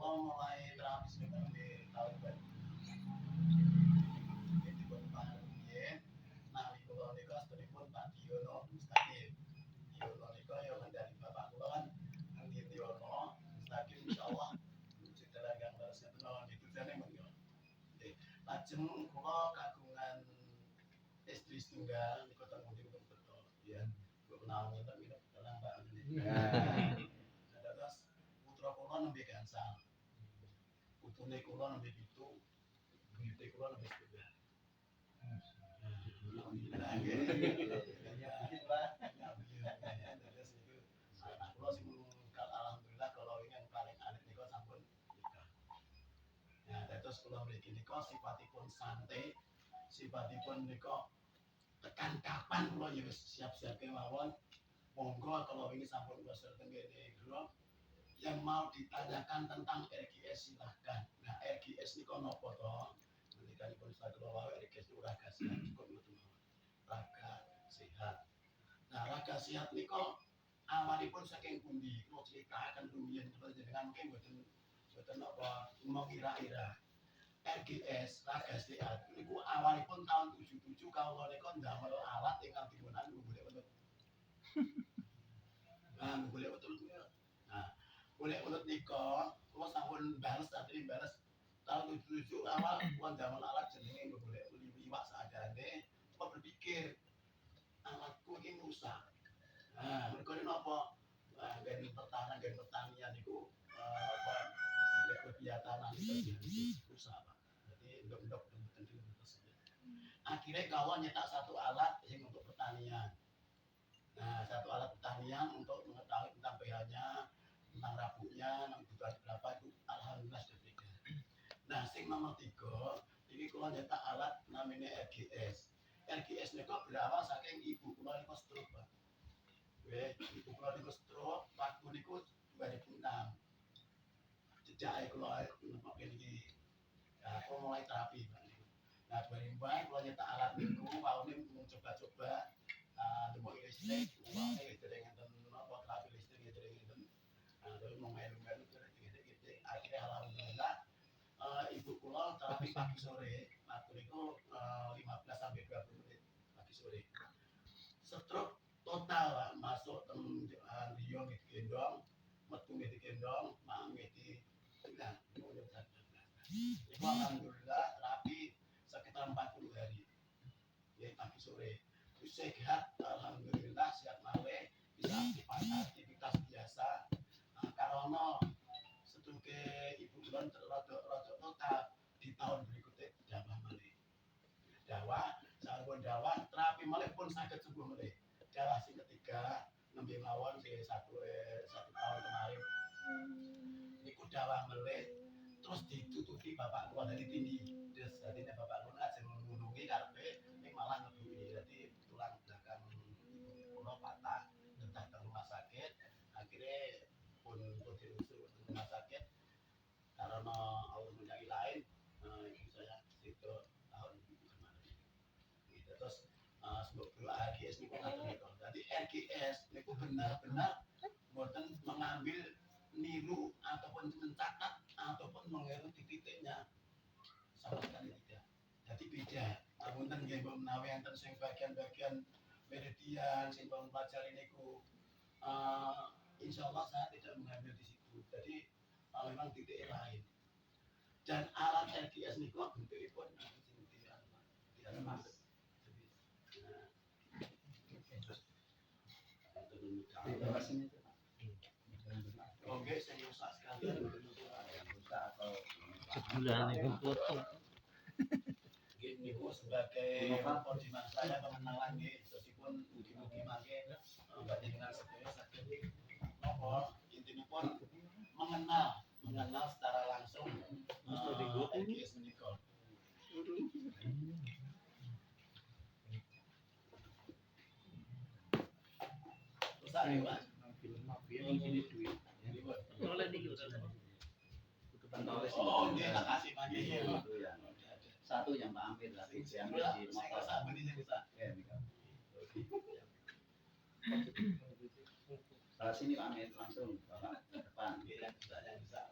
Kalau mulai terapis dengan di tahun baru, jadi pun panggil, nah di pulau Niko studi pun Pak Diono Mustaqim. Diono Niko yang dari bapak pulau kan, di Diono Mustaqim, Insya Allah, cerita dagang balasnya itu non itu jadi mengira. Lajeng pulau kagungan istri tunggal di kota Mudik untuk betul, ya, gue kenal nggak minum tenang banget. Terus putra pulau nembe gansal, putune pulau nembe itu, buyute pulau nembe sepeda. Alhamdulillah kalau ini yang paling alit niku sampun nikah. Ya, terus kula mriki niku sifatipun santai, sifatipun niku tekan kapan kula ya wis siap-siap kemawon. Monggo kalau ini sampun wasir tenggene kula yang mau ditanyakan tentang RGS silahkan. Nah, RGS niku napa to? Mendikanipun sakula wae RGS itu raga sehat cukup ngoten mawon. Raga sehat. Nah, raga sehat niku awalipun saking pundi? Kula critakan rumiyin kula jenengan mungkin boten apa mengira-ira. RGS raga sehat niku awalipun tahun 77 kawula niku ndamel alat ingkang digunakan golek welut. Nah, golek welut. Nah, golek welut niku kula sampun bales atri bales tahun 77 awal kula ndamel alat jenenge golek iwak seadane. Kok berpikir alatku ini rusak. Nah, mereka ini apa? Dari pertahanan, dari pertanian itu apa? Dari kegiatan itu rusak, Pak. Jadi ndok-ndok tersebut. Akhirnya kawan nyetak satu alat yang untuk pertanian. Nah, satu alat pertanian untuk mengetahui tentang pH-nya, tentang rabuknya, kebutuhan berapa itu alhamdulillah sudah beda. Nah, sing nomor 3, ini kalau nyetak alat namanya RGS. RGS ini kok berawal saking ibu kula niku stroke, Pak. Ibu kula niku stroke waktu niku 2006. Jejake kula nemok iki. Nah, aku mulai terapi, Pak. Nah, 2004 kula nyetak alat niku waune mung coba-coba nemok listrik, uangnya dereng enten apa terapi listrik dereng enten. Nah, terus mau melu-melu gede-gede. Akhirnya alhamdulillah ibu kula terapi pagi sore. Waktu niku 15 sampai 20 menit pagi sore. Stroke total Pak, masuk Rio gitu gendong, metu gitu gendong, mang gitu hilang. Itu alhamdulillah terapi sekitar 40 hari. Ya pagi sore. Itu sehat alhamdulillah siap malih bisa aktivitas biasa. Nah, karena setuke ibu bulan rada total di tahun berikutnya jawah malih. Jawah, sampun jawah terapi malih pun saged sembuh malih. Jawah sing ketiga nembe mawon sing satu tahun kemarin. Niku jawah malih terus ditutupi bapak kula dari tinggi. Terus dadine bapak kula ajeng nulungi karepe ning malah ngebuki. Jadi tulang belakang ibu kula patah, tetap ke rumah sakit. Akhirnya pun dirujuk ke rumah sakit karena Allah menyai lain. Ibu saya itu tahun kemarin. Gitu. Terus sebelum RGS niku ngaten niku. Jadi RGS niku benar-benar boten mengambil niru ataupun mencatat ataupun mengiru di titiknya sama sekali tidak. Jadi beda. Apunten nggih mbok menawi enten sing bagian-bagian meridian sing pun pelajari niku insyaallah saya tidak mengambil di situ. Jadi memang titik lain. Dan alat RGS niku bentukipun sing diatas. Oke, saya rusak sekali. Rusak atau sebulan itu foto. Gini, sebagai koordinator saya pengenalan meskipun mugi-mugi mangke dengan sedaya sakit nopo intinya pun mengenal secara langsung RGS menika. Rusak ya, Mas. Oleh di Oh, terima kasih banyak ya. Satu yang tak ambil tadi, yang di motor. Salah sini pamit langsung, Bapak depan. Bisa.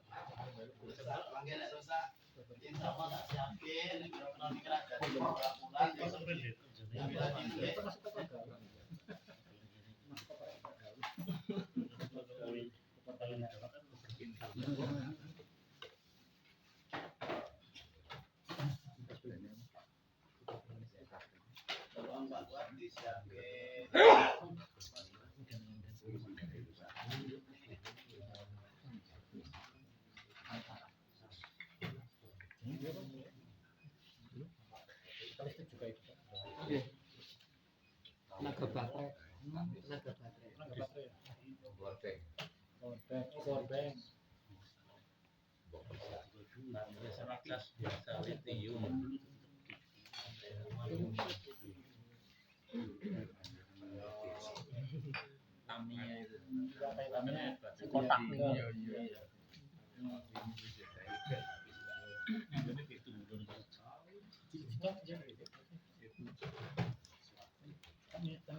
Mangke nek rusak insya Allah tak siapin kalau mikir ada di bulan ya bila tolong Pak Buat disiapin. Naga baterai. Naga baterai. Powerbank. Gas biasa lithium. Tamiya itu. Kotak nih.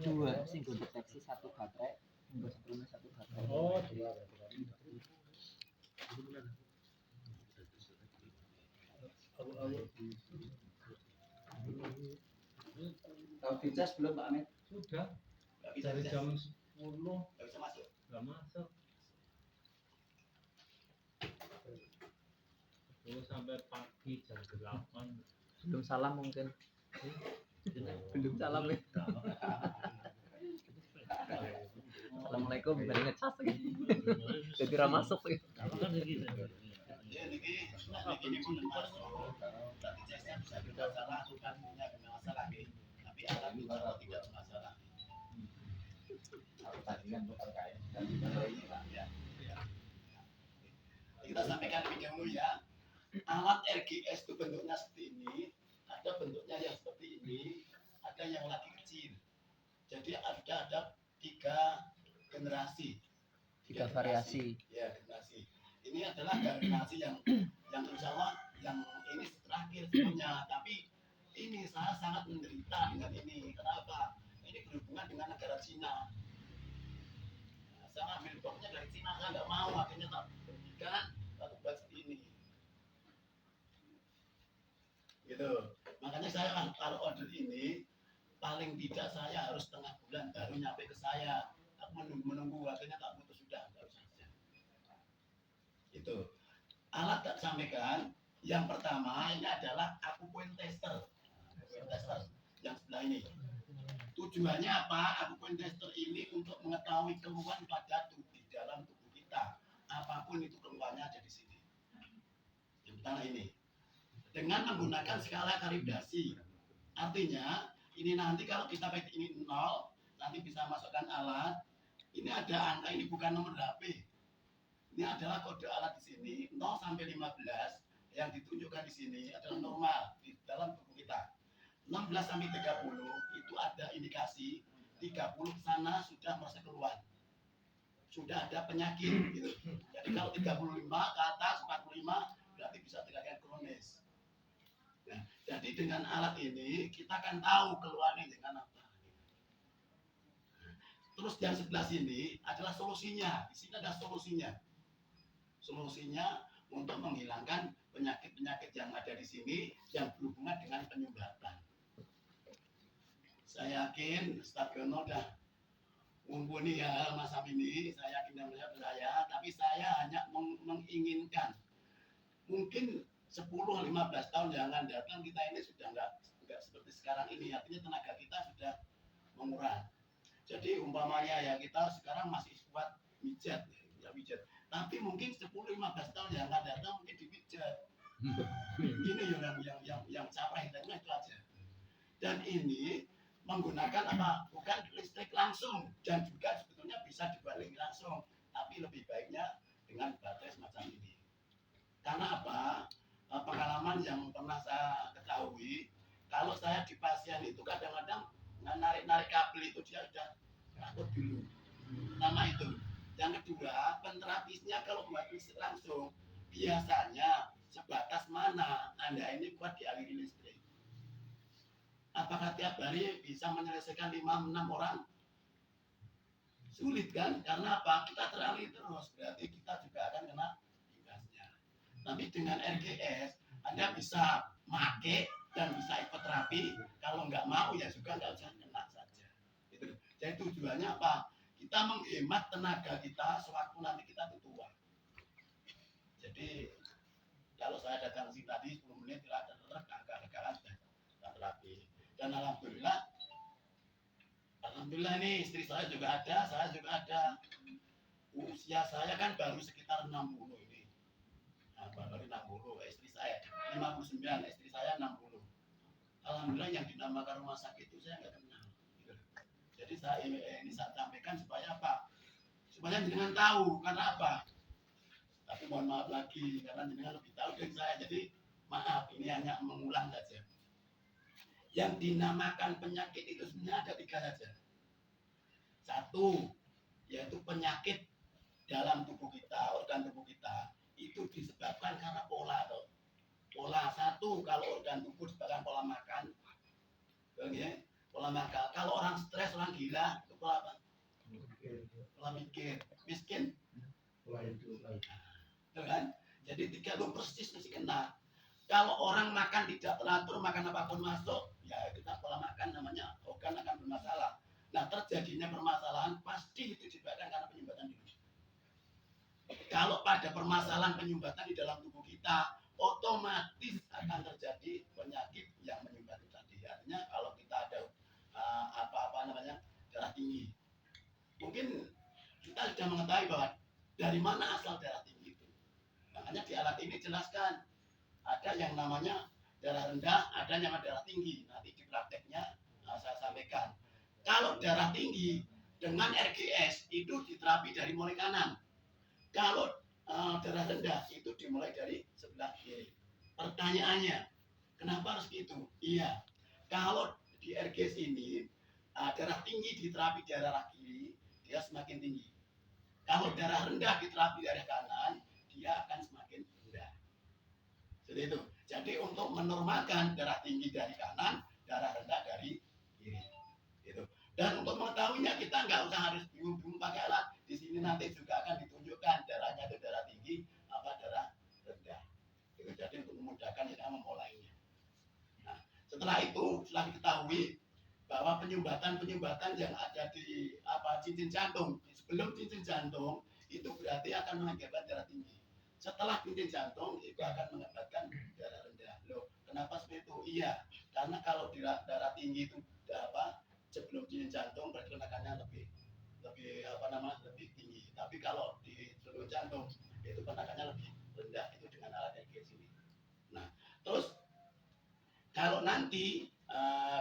Dua single deteksi satu baterai, sebelumnya satu baterai. Oh, dua. Tahu dicas belum Pak Amit? Sudah Nggak bisa dari dicas. jam 10 Nggak bisa masuk. nggak masuk. 10 sampai pagi jam 8. Belum salam mungkin. Belum salam ya. Assalamualaikum, tadi ngecas lagi. Jadi ra masuk ya. Ya niki ini pun masuk. Berarti jasnya bisa bermasalah, bukan punya bermasalah gitu. Tapi alat juga tidak bermasalah. Tadi kan terkait dan ini Pak. Ya. Kita sampaikan lebih dahulu ya. Alat RGS itu bentuknya seperti ini, ada bentuknya yang seperti ini, ada yang lagi kecil. Jadi ada 3 generasi. Tiga variasi. Ya, generasi. Ini adalah generasi yang insya Allah yang ini terakhir sebelumnya. Tapi ini saya sangat menderita dengan ini. Kenapa? Ini berhubungan dengan negara Cina. Nah, saya ngambil boxnya dari Cina, saya nggak mau. Akhirnya tak berikan, tak buat seperti ini. Gitu. Makanya saya kalau order ini paling tidak saya harus setengah bulan baru nyampe ke saya. Aku menunggu akhirnya tak putus sudah nggak usah. Itu alat tak sampaikan. Yang pertama ini adalah aku point tester. Point tester yang sebelah ini. Tujuannya apa? Aku point tester ini untuk mengetahui keluhan pada di dalam tubuh kita. Apapun itu keluhannya ada di sini. Yang pertama ini. Dengan menggunakan skala kalibrasi. Artinya, ini nanti kalau kita pakai ini 0, nanti bisa masukkan alat. Ini ada angka, ini bukan nomor HP. Ini adalah kode alat di sini, 0 sampai 15. Yang ditunjukkan di sini adalah normal di dalam tubuh kita. 16 sampai 30 itu ada indikasi, 30 sana sudah merasa keluhan. Sudah ada penyakit gitu. Jadi kalau 35 ke atas 45 berarti bisa dikatakan kronis. Nah, jadi dengan alat ini kita akan tahu keluhannya dengan apa. Terus yang sebelah sini adalah solusinya. Di sini ada solusinya. Solusinya untuk menghilangkan penyakit-penyakit yang ada di sini yang berhubungan dengan penyumbatan. Saya yakin Stadiono dah mumpuni ya masa ini. Saya yakin yang melihat saya, tapi saya hanya menginginkan mungkin 10-15 tahun yang akan datang kita ini sudah enggak seperti sekarang ini, artinya tenaga kita sudah mengurangi. Jadi umpamanya ya kita sekarang masih kuat pijat, tapi mungkin 10-15 tahun yang akan datang mungkin dipijat. Ini yang capai hitanya itu aja. Dan ini menggunakan apa? Bukan listrik langsung dan juga sebetulnya bisa dibalik langsung, tapi lebih baiknya dengan baterai semacam ini. Karena apa? Pengalaman yang pernah saya ketahui, kalau saya di pasien itu kadang-kadang narik kabel itu dia sudah takut dulu. Pertama itu. Yang kedua, penterapisnya kalau buat listrik langsung, biasanya sebatas mana Anda ini kuat dialiri listrik. Apakah tiap hari bisa menyelesaikan 5-6 orang? Sulit kan? Karena apa? Kita teraliri terus, berarti kita juga akan kena imbasnya. Tapi dengan RGS Anda bisa make dan bisa ikut terapi. Kalau nggak mau ya juga nggak usah kena saja. Itu. Jadi tujuannya apa? Kita menghemat tenaga kita sewaktu nanti kita tua. Jadi kalau saya datang sini tadi 10 menit tidak ada agak-agakan terapi. Dan alhamdulillah nih istri saya juga ada, saya juga ada. Usia saya kan baru sekitar 60 ini. Nah, baru 60, istri saya 59, istri saya 60. Alhamdulillah yang dinamakan rumah sakit itu saya nggak kenal. Gitu. Jadi saya ini saya sampaikan supaya apa? Supaya jenengan tahu karena apa? Tapi mohon maaf lagi karena jenengan lebih tahu dari saya. Jadi maaf ini hanya mengulang saja. Yang dinamakan penyakit itu sebenarnya ada 3 saja. 1 yaitu penyakit dalam tubuh kita, organ tubuh kita itu disebabkan karena pola atau pola. 1 kalau organ tubuh disebabkan pola makan, okay? Pola makan. Kalau orang stres, orang gila itu pola apa? Pola mikir, miskin, pola hidup. Kan? Jadi 3 itu persis mesti kena. Kalau orang makan tidak teratur, makan apapun masuk, ya kita pola makan namanya organ akan bermasalah. Nah terjadinya permasalahan pasti itu disebabkan karena penyumbatan di tubuh. Kalau pada permasalahan penyumbatan di dalam tubuh kita, otomatis akan terjadi penyakit yang menyumbat tadi. Artinya kalau kita ada darah tinggi, mungkin kita sudah mengetahui bahwa dari mana asal darah tinggi itu. Makanya di alat ini jelaskan ada yang namanya darah rendah, ada yang namanya darah tinggi. Nanti di prakteknya saya sampaikan. Kalau darah tinggi dengan RGS itu diterapi dari mulai kanan. Kalau darah rendah itu dimulai dari sebelah kiri. Pertanyaannya, kenapa harus gitu? Iya, kalau di RGS ini darah tinggi diterapi di arah kiri, dia semakin tinggi. Kalau darah rendah diterapi dari kanan, dia akan semakin rendah. Seperti itu. Jadi untuk menormalkan darah tinggi dari kanan, darah rendah dari kiri. Itu. Dan untuk mengetahuinya kita nggak usah harus bingung-bingung pakai alat. Di sini nanti juga akan ditunjukkan darahnya itu darah tinggi apa darah rendah. Itu jadi untuk memudahkan kita memulainya. Nah, setelah itu setelah diketahui bahwa penyumbatan yang ada di cincin jantung sebelum cincin jantung itu berarti akan mengakibatkan darah tinggi. Setelah cincin jantung itu akan mengakibatkan darah rendah. Loh, kenapa seperti itu? Iya, karena kalau darah tinggi itu sebelum cincin jantung berarti tenagannya lebih tinggi. Tapi kalau di sebelum jantung itu tenagannya lebih rendah, itu dengan alat RGS ini. Nah, terus kalau nanti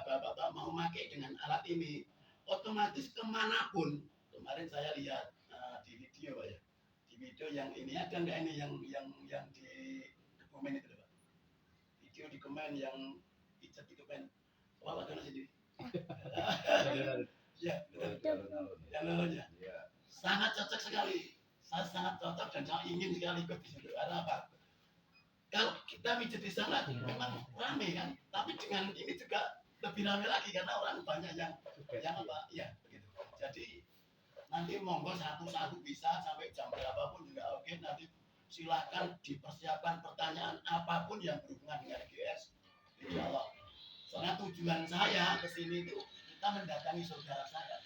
Bapak mau pakai dengan alat ini, otomatis kemanapun. Kemarin saya lihat di video Pak ya, di video yang ini ada nggak ini yang di komen itu Pak? Video di komen yang pijat di komen. Apa Pak sendiri? Ya, yang lalunya. Sangat cocok sekali. Saya sangat cocok dan saya ingin sekali ikut di situ. Karena apa? Kalau kita pijat di sana memang rame kan, tapi dengan ini juga lebih rame lagi karena orang banyak yang apa? Ya, begitu. Jadi nanti monggo satu-satu bisa sampai jam berapapun juga oke. Nanti silakan dipersiapkan pertanyaan apapun yang berhubungan dengan RGS. Insya Allah. Soalnya tujuan saya ke sini itu kita mendatangi saudara saya.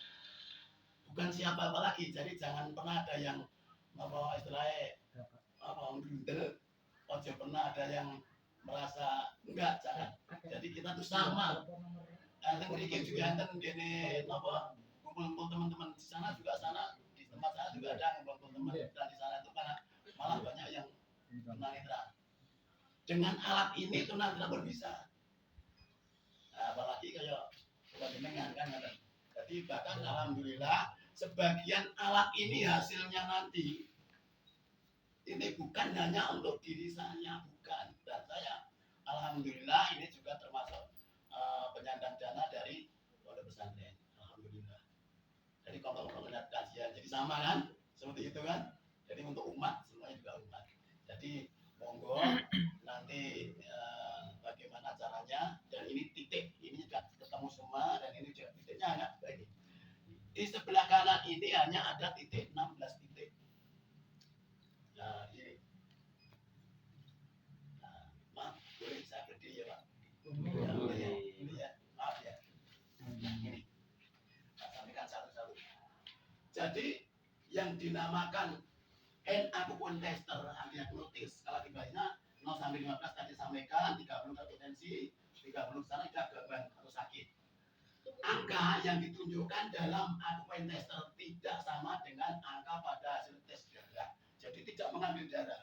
Bukan siapa apa lagi. Jadi jangan pernah ada yang apa istilahnya ngundel. Ojo pernah ada yang merasa enggak, jangan. Jadi kita tuh sama. Enten mriki juga enten dene apa kumpul teman-teman di sana juga sana di tempat saya juga ada kumpul teman dan di sana itu karena malah banyak yang tunanetra. Dengan alat ini tunanetra pun bisa. Nah, apalagi kayak jenengan kan. Jadi bahkan alhamdulillah sebagian alat ini hasilnya nanti ini bukan hanya untuk diri saya, bukan. Dan saya alhamdulillah ini juga termasuk penyandang dana dari pondok pesantren. Alhamdulillah. Jadi kalau melihat kajian jadi sama kan? Seperti itu kan? Jadi untuk umat semuanya juga umat. Jadi monggo nanti bagaimana caranya dan ini titik ini juga ketemu semua dan ini juga titiknya hanya begini. Di sebelah kanan ini hanya ada titik 16 titik. Nah, ini Jadi yang dinamakan N-Akupun tester diagnosis kalau dibahasnya 0 sampai 15 tadi sampaikan 30 potensi 30 sana tidak gangguan atau sakit. Angka yang ditunjukkan dalam Akupun tester tidak sama dengan angka pada hasil tes darah. Jadi tidak mengambil darah.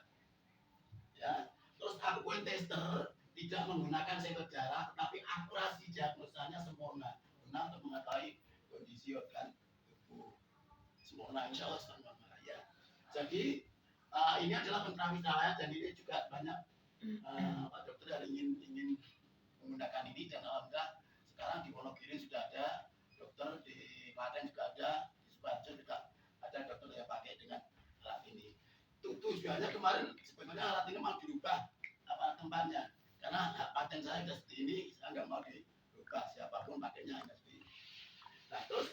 Ya. Terus Akupun tester tidak menggunakan sampel darah, tetapi akurasi diagnosanya sempurna. Benar untuk mengetahui kondisi organ tubuh. Sempurna insya Allah sempurna ya. Jadi ini adalah penerapi saya dan ini juga banyak Pak Dokter yang ingin menggunakan ini dan alhamdulillah sekarang di Wonogiri sudah ada dokter, di Klaten juga ada, di Subarjo juga ada dokter yang pakai dengan alat ini. Tujuannya kemarin sebenarnya alat ini mau dirubah apa tempatnya karena paten saya sudah seperti ini, saya nggak mau dirubah siapapun pakainya hanya seperti ini. Nah terus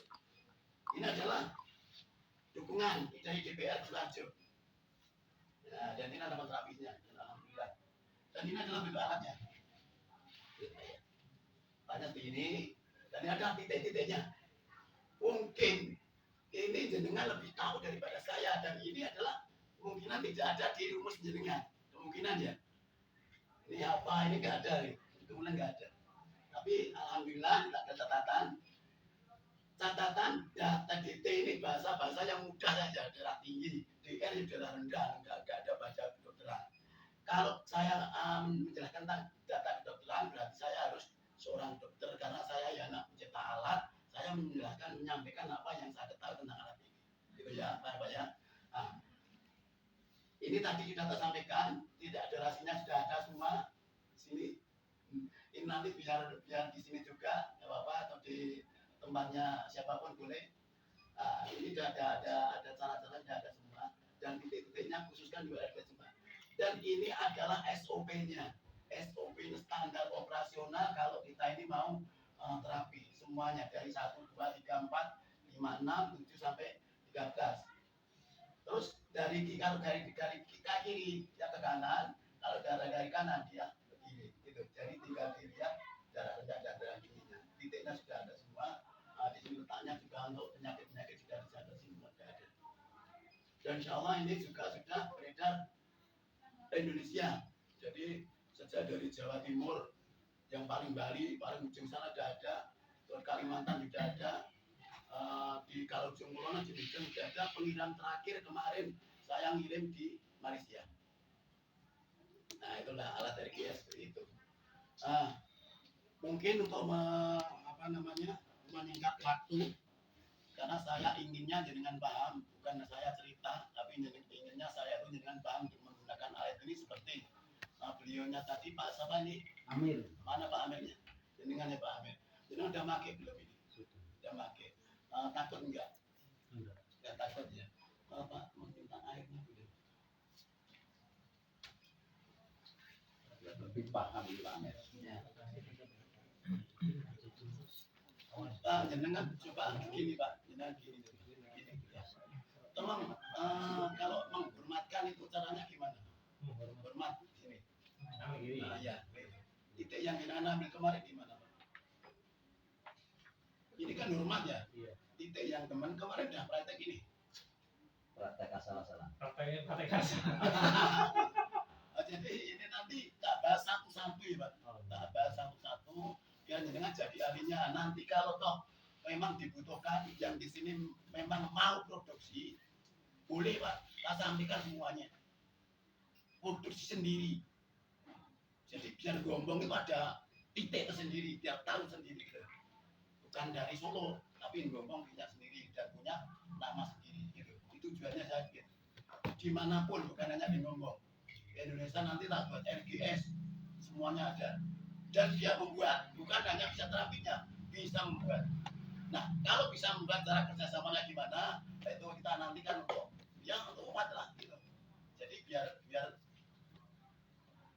ini adalah dukungan dari DPR Subarjo. Nah, dan ini ada terapinya, alhamdulillah. Dan ini adalah bentuk alatnya. Tanya seperti ini, dan ini ada titik-titiknya. Mungkin ini jenengan lebih tahu daripada saya, dan ini adalah kemungkinan tidak ada di rumus jenengan. Kemungkinan ya. Ini apa? Ini nggak ada, kemudian nggak ada. Tapi alhamdulillah tidak ada catatan data DT ini bahasa-bahasa yang mudah saja, darah tinggi, DR darah rendah, nggak ada baca kedokteran. Kalau saya menjelaskan tentang data kedokteran berarti saya harus seorang dokter karena saya ya anak pencetak alat, saya menjelaskan menyampaikan apa yang saya ketahui tentang alat ini. Gitu ya, Pak ya. Nah, ini tadi kita sampaikan, tidak ada rasinya sudah ada semua sini. Ini nanti biar di sini juga, ya Bapak, atau di tempatnya siapapun boleh. Ini sudah ada cara-cara, sudah ada semua. Dan titik-titiknya khususkan juga ada semua. Dan ini adalah SOP-nya. SOP standar operasional kalau kita ini mau terapi. Semuanya dari 1, 2, 3, 4, 5, 6, 7 sampai 13. Terus dari kita kiri ya ke kanan, kalau dari kanan dia ke kiri. Gitu. Jadi tinggal dilihat darah rendah dan darah tingginya. Titiknya sudah ada semua. Di sini letaknya juga untuk penyakit-penyakit juga ada semua ada. Dan insya Allah ini juga sudah beredar Indonesia. Jadi sejak dari Jawa Timur yang paling Bali, paling ujung sana sudah ada, terus Kalimantan juga ada, di kalau ujung Kulon di ujung sudah ada. Pengiriman terakhir kemarin saya ngirim di Malaysia. Nah itulah alat dari GS seperti itu. Mungkin untuk menyingkat waktu, karena saya inginnya jenengan paham, bukan saya cerita, tapi inginnya saya itu jenengan paham menggunakan alat ini seperti beliaunya tadi Pak siapa ini? Amir. Mana Pak Amirnya? Jenengan ya Pak Amir. Jenengan udah pakai belum ini? Udah pakai. Takut enggak? Enggak takut ya. Pak mau minta airnya dulu. Lebih paham Pak Amir. Jenengan coba gini Pak, jenengan gini. Tolong kalau menghormatkan itu caranya gimana? Hormat sini. Ya. Titik yang jenengan ambil kemarin gimana Pak? Ini kan hormat ya. Titik yang teman kemarin udah praktek ini. Praktek asal-asalan. Pakai kasar. Jadi ini nanti tak bahas satu-satu ya Pak. Tak bahas satu-satu. Biar jenengan jadi ahlinya. Nanti kalau toh memang dibutuhkan yang di sini memang mau produksi, boleh Pak. Kita sampaikan semuanya. Produksi sendiri. Jadi biar Gombong itu ada titik tersendiri, biar tahu sendiri gitu. Bukan dari Solo, tapi Gombong punya sendiri dan punya nama sendiri gitu. Itu tujuannya saya gitu. Dimanapun, bukan hanya di Gombong. Indonesia nanti tak buat RGS, semuanya ada. Dan dia membuat, bukan hanya bisa terapinya, bisa membuat. Nah, kalau bisa membuat cara kerjasamanya gimana, itu kita nantikan untuk umat lah gitu. Jadi biar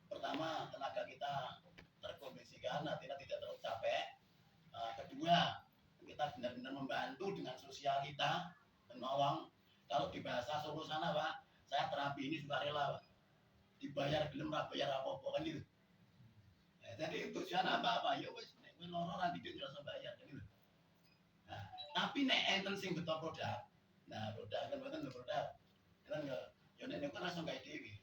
pertama tenaga kita terkondisikan, kita tidak terlalu capek. Kedua, kita benar-benar membantu dengan sosial kita, menolong. Kalau di bahasa Solo sana Pak, saya terapi ini sukarela Pak. Dibayar belum bayar apa-apa kan gitu. Jadi tujuan apa? Ya wis nek loro nanti dia jasa bayar gitu. Nah, tapi nek enten sing betul produk, Nah, produk kan buatan produk. Kan yo nek niku langsung kayak dewi.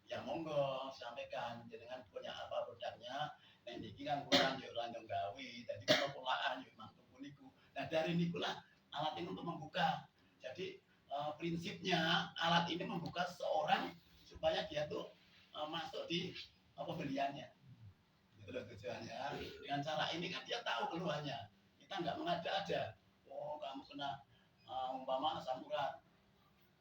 Ya monggo sampaikan jenengan punya apa produknya. Nek niki kan kurang yo lanjut gawe. Dadi kalau polaan yo mangke niku. Nah, dari nikulah alat ini untuk membuka. Jadi prinsipnya alat ini membuka seseorang supaya dia tuh masuk di pembeliannya. Itu loh tujuannya. Dengan cara ini kan dia tahu keluhannya. Kita nggak mengada-ada. Oh, kamu kena umpama asam urat.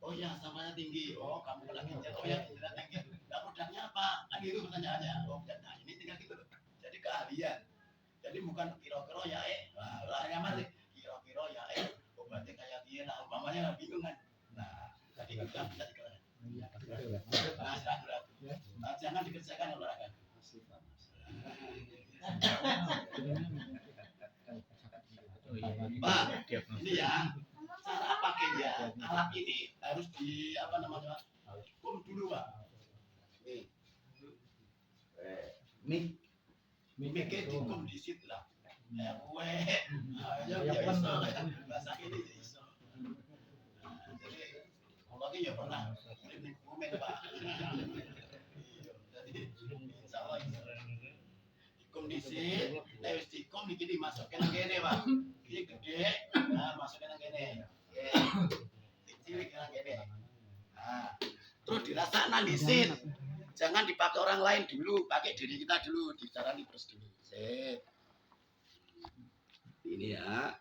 Oh ya, asamnya tinggi. Oh, kamu kena ginjal. Oh ya, ginjalnya tinggi. Nah, produknya apa? Kan itu pertanyaannya. Oh, nah ini tinggal gitu loh. Jadi keahlian. Jadi bukan kira-kira ya lah yang masih kira-kira ya obatnya kayak dia lah. Umpamanya bingung kan. Nah, jadi kita bisa dikerjakan. Nah, jangan dikerjakan olahraga. Pak, ini ya cara pakainya alat ini harus di apa namanya kum dulu Pak. Nih, mikir di kum di situ lah. Ya bahasa ini iso. Jadi kalau ya pernah ini komen Pak. Jadi insya Allah kum di sini, lewat di kum ini dimasukin gini Pak. Ini gede, nah masukin gini. Kecil gini. Nah, terus dirasakan di sini. Jangan dipakai orang lain dulu, pakai diri kita dulu, cara diperes dulu. Set. Ini ya.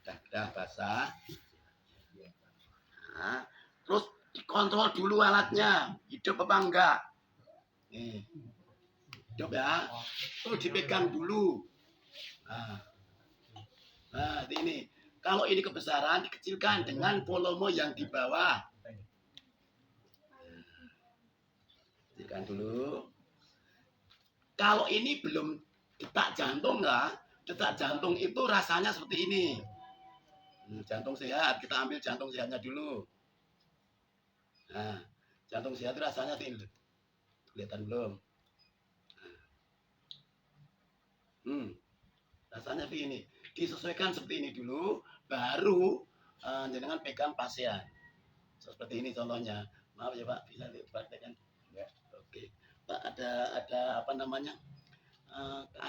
Dah basah. Nah, terus dikontrol dulu alatnya, hidup apa enggak. Nih. Hidup ya. Terus dipegang dulu. Nah, ini. Kalau ini kebesaran dikecilkan dengan volume yang di bawah. Kecilkan dulu. Kalau ini belum detak jantung enggak? Detak jantung itu rasanya seperti ini. Jantung sehat, kita ambil jantung sehatnya dulu. Nah, jantung sehat itu rasanya ini. Kelihatan belum? Rasanya begini. Disesuaikan seperti ini dulu, baru jangan pegang pasien. Seperti ini contohnya. Maaf ya Pak, bisa dipraktekkan? Ya. Oke. Pak ada apa namanya?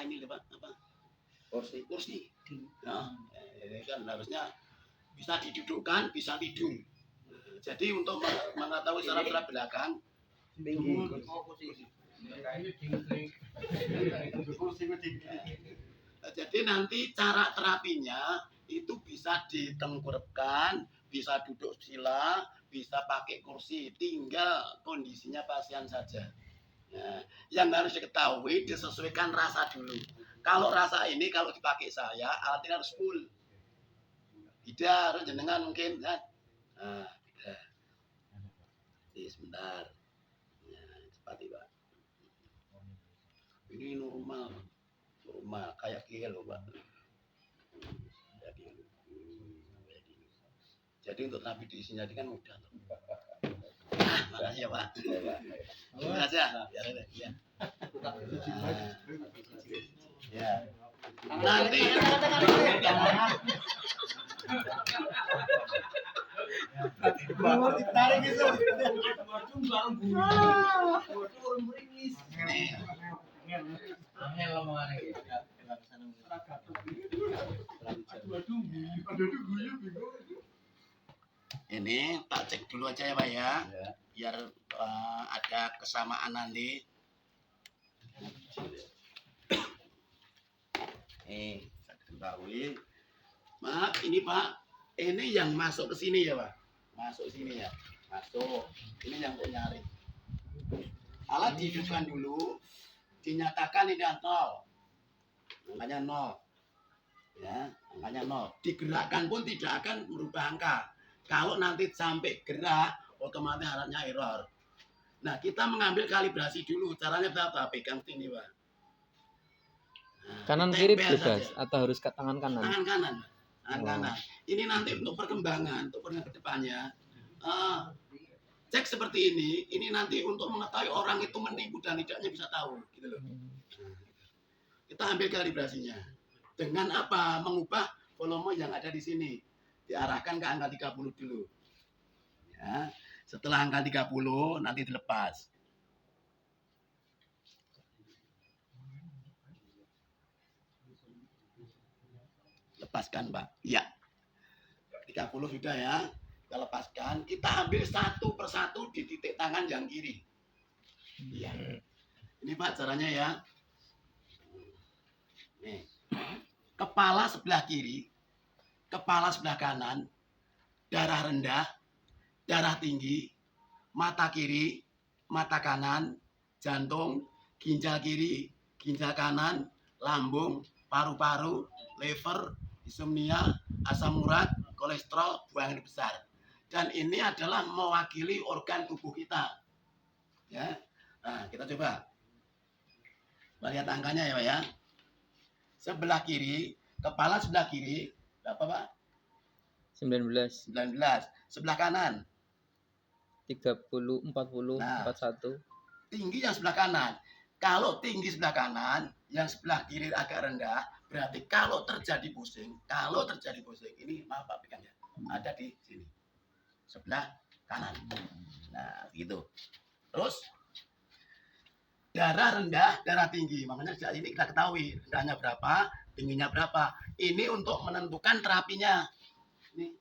Ini Pak apa? Kursi. Nah, ini kan harusnya bisa didudukkan, bisa tidur. Jadi untuk mengetahui saraf belakang tinggi. Jadi nanti cara terapinya itu bisa ditengkurapkan, bisa duduk sila, bisa pakai kursi, tinggal kondisinya pasien saja. Nah, yang harus diketahui disesuaikan rasa dulu. Kalau rasa ini kalau dipakai saya alat ini harus full. Tidak harus jenengan mungkin kan. Nah, tidak. Jadi sebentar. Nah, cepat Pak. Ini normal kayak kilo Pak. Jadi untuk terapi di sini kan mudah. Makasih ya Pak. Terima kasih ya. Ya. Nanti mau ditarik gitu. Angel omongan iki. Ini tak cek dulu aja ya Pak ya. Biar ada kesamaan nanti. Saya ketahui. Maaf ini Pak, ini yang masuk ke sini ya Pak. Masuk sini ya. Masuk. Ini yang untuk nyari. Alat dihidupkan dulu. Dinyatakan ini 0. Angkanya 0. Ya, angkanya 0. Digerakkan pun tidak akan merubah angka. Kalau nanti sampai gerak, otomatis alatnya error. Nah, kita mengambil kalibrasi dulu. Caranya berapa? Pegang sini, Pak. Nah, Kanan kiri bebas atau harus ke tangan kanan? Tangan kanan. Tangan kanan. Ini nanti untuk perkembangan, untuk ke depannya. Cek seperti ini nanti untuk mengetahui orang itu menipu dan tidaknya bisa tahu, gitu loh. Kita ambil kalibrasinya dengan apa? Mengubah volume yang ada di sini. diarahkan ke angka 30 dulu. Ya. Setelah angka 30 nanti dilepas. Lepaskan, Pak. Iya. 30 sudah ya. Kita lepaskan. Kita ambil satu persatu di titik tangan yang kiri. Iya. Ini Pak caranya ya. Nih. Kepala sebelah kiri, kepala sebelah kanan, darah rendah, darah tinggi, mata kiri, mata kanan, jantung, ginjal kiri, ginjal kanan, lambung, paru-paru, liver, insomnia, asam urat, kolesterol, buang air besar. Dan ini adalah mewakili organ tubuh kita. Ya. Nah, kita coba. Lihat angkanya ya, Pak ya. Sebelah kiri, kepala sebelah kiri, berapa, Pak? 19, 19. Sebelah kanan, 30, 40, Nah. 41. tinggi yang sebelah kanan. Kalau tinggi sebelah kanan, yang sebelah kiri agak rendah, berarti kalau terjadi pusing, ini maaf Pak pegang ya, ada di sini, sebelah kanan. Nah, gitu. Terus darah rendah, darah tinggi. Makanya sejak ini kita ketahui rendahnya berapa, tingginya berapa. Ini untuk menentukan terapinya. Ini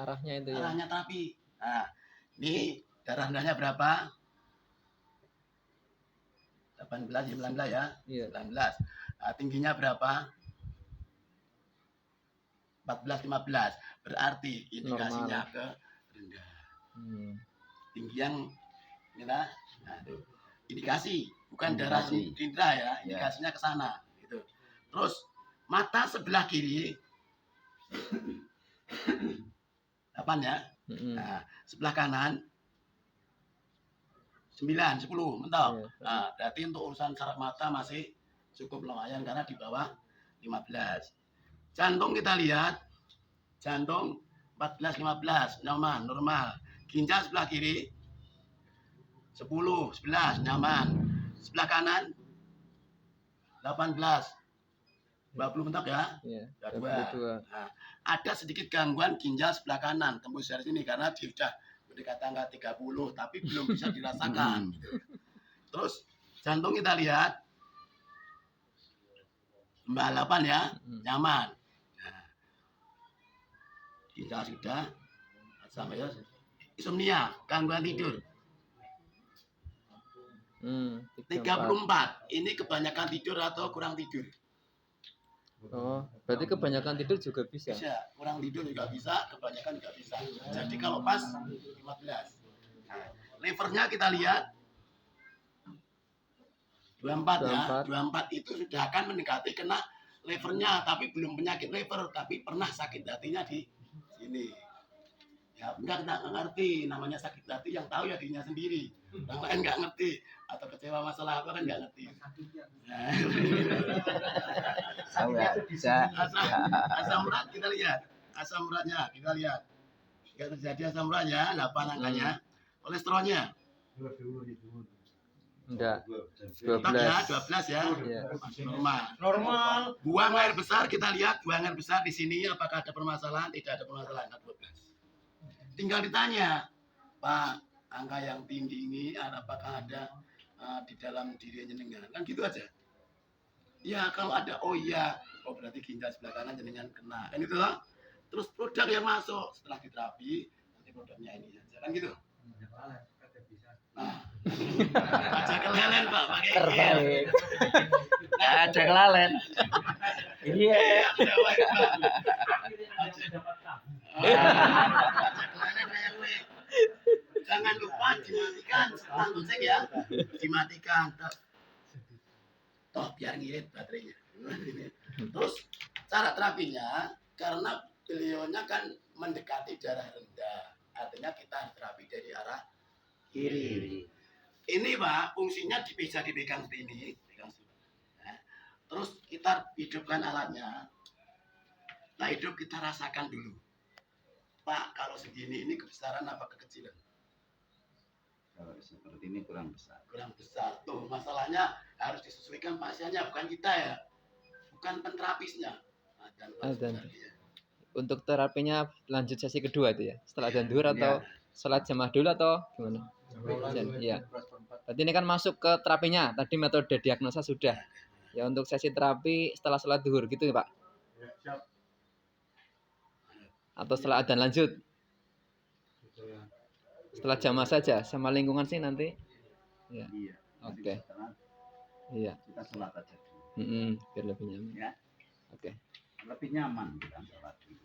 Arahnya itu ya. arahnya terapi. Nah, ini darah rendahnya berapa? 18, 19 ya. Iya. 19. Nah, tingginya berapa? 14, 15. Berarti indikasinya ke rendah. Tinggi yang ini lah. Nah, itu. Indikasi, bukan darah Indikasi. indra ya. Indikasinya ke sana. Gitu. Terus mata sebelah kiri 8 ya. Nah, sebelah kanan 9, 10, mentok. Iya. Nah, berarti untuk urusan saraf mata masih cukup lumayan karena di bawah 15. Jantung kita lihat, jantung 14, 15, nyaman, normal. Ginjal sebelah kiri 10, 11, nyaman. Sebelah kanan 18, 20 mentok ya. Iya. 22. 22. Nah, ada sedikit gangguan ginjal sebelah kanan tembus dari sini karena dia sudah mendekati angka 30 tapi belum bisa dirasakan. Terus jantung kita lihat 98 ya, nyaman. Nah, ginjal sudah sama ya. Insomnia, gangguan tidur 34. Ini kebanyakan tidur atau kurang tidur? Oh, berarti kebanyakan tidur juga bisa. Bisa, kurang tidur juga bisa, kebanyakan juga bisa. Jadi kalau pas 15. Nah, livernya kita lihat 24 ya. 24 itu sudah akan mendekati kena livernya, tapi belum penyakit liver, tapi pernah sakit hatinya di sini. Ya, enggak ngerti namanya sakit hati, yang tahu ya dirinya sendiri. Yang lain enggak ngerti atau kecewa masalah apa kan enggak ngerti. Nah, asam urat kita lihat, asam uratnya kita lihat. Jika terjadi asam uratnya, 8 angkanya. Kolesterolnya Enggak. tetap ya 12. 12 ya. Iya. Masih normal. Normal. Buang air besar kita lihat, buang air besar di sini apakah ada permasalahan? Tidak ada permasalahan. 12. Tinggal ditanya, Pak, angka yang tinggi ini apakah ada di dalam diri jenengan? Kan gitu aja. Ya kalau ada, oh iya, oh berarti ginjal sebelah kanan jenengan kena. Kan itu loh. Terus produk yang masuk setelah diterapi, nanti produknya ini aja. Kan gitu. Nah, aja kelelen Pak, pakai Terbaik. Ada kelalen. Iya. Jangan lupa dimatikan setelah ngecek ya, dimatikan. Toh biar ngirit baterainya. Terus cara terapinya, karena beliaunya kan mendekati darah rendah, artinya kita harus terapi dari arah kiri. Ini Pak, fungsinya bisa dipegang seperti ini. Nah, terus kita hidupkan alatnya. Nah, hidup kita rasakan dulu. Pak, kalau segini ini kebesaran apa kekecilan? Kalau seperti ini kurang besar. Kurang besar. Tuh, masalahnya harus disesuaikan pasiennya, bukan kita ya. Bukan penterapisnya. Nah, dan Azan. ya. untuk terapinya lanjut sesi kedua itu ya. Setelah adzan zuhur atau sholat jamaah dulu atau gimana? Iya. Berarti ini kan masuk ke terapinya. Tadi metode diagnosa sudah. Ya untuk sesi terapi setelah sholat zuhur gitu ya Pak? Siap. Atau setelah adzan lanjut? Setelah jamaah saja sama lingkungan sih nanti. Ya. Iya. Oke. Setelah Iya. kita sholat aja dulu. Biar lebih nyaman. Ya. Oke. Lebih nyaman kita sholat dulu.